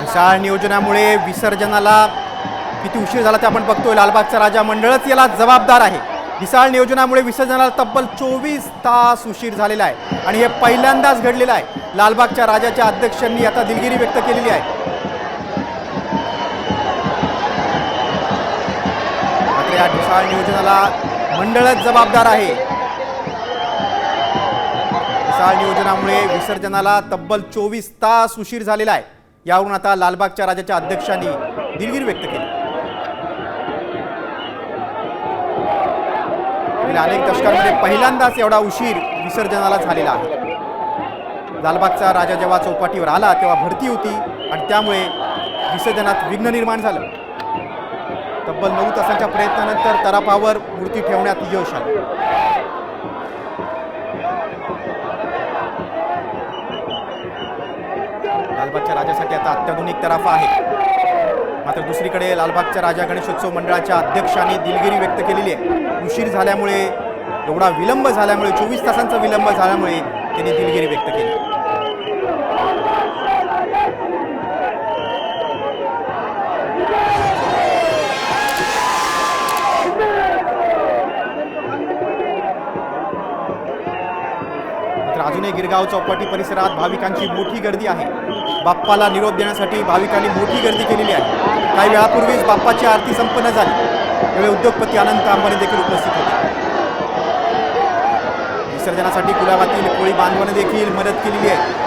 ढिसाळ नियोजनामुळे विसर्जनाला किती उशीर झाला ते आपण बघतोय। लालबागचा राजा मंडळच याला जबाबदार आहे। ढिसाळ नियोजनामुळे विसर्जनाला तब्बल 24 तास उशीर झालेला आहे आणि हे पहिल्यांदाच घडलेलं आहे। लालबागच्या राजाच्या अध्यक्षांनी आता दिलगिरी व्यक्त केलेली आहे। मात्र या ढिसाळ नियोजनाला मंडळच जबाबदार आहे। ढिसाळ नियोजनामुळे विसर्जनाला तब्बल 24 तास उशीर झालेला आहे। यावरून आता लालबागच्या राजाच्या अध्यक्षांनी दिलगिरी व्यक्त केली। अनेक दशकांमध्ये पहिल्यांदाच एवढा उशीर विसर्जनाला झालेला आहे। लालबागचा राजा जेव्हा चौपाटीवर आला तेव्हा भरती होती आणि त्यामुळे विसर्जनात विघ्न निर्माण झालं। तब्बल 9 तासांच्या प्रयत्नानंतर तराफावर मूर्ती ठेवण्यात यश आलं। लालबागच्या राजासाठी आता अत्याधुनिक तराफा आहे। मात्र दुसरीकडे लालबागच्या राजा गणेशोत्सव मंडळाच्या अध्यक्षांनी दिलगिरी व्यक्त केलेली आहे। उशीर झाल्यामुळे, एवढा विलंब झाल्यामुळे, 24 तासांचा विलंब झाल्यामुळे त्यांनी दिलगिरी व्यक्त केली। मात्र अजूनही गिरगाव चौपाटी परिसरात भाविकांची मोठी गर्दी आहे। बाप्पाला निरोप देण्यासाठी भाविकांनी मोठी गर्दी केलेली आहे। काही वेळापूर्वीच बाप्पाची आरती संपन्न झाली। यावेळी उद्योगपती अनंत अंबानी देखील उपस्थित होते। विसर्जनासाठी कुलाबातील कोळी बांधवांनी देखील मदत केलेली आहे।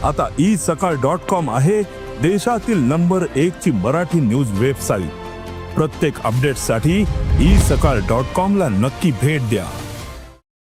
आता isakal.com आहे देशातील नंबर 1 ची मराठी न्यूज वेबसाईट। प्रत्येक अपडेटसाठी isakal.com ला नक्की भेट द्या।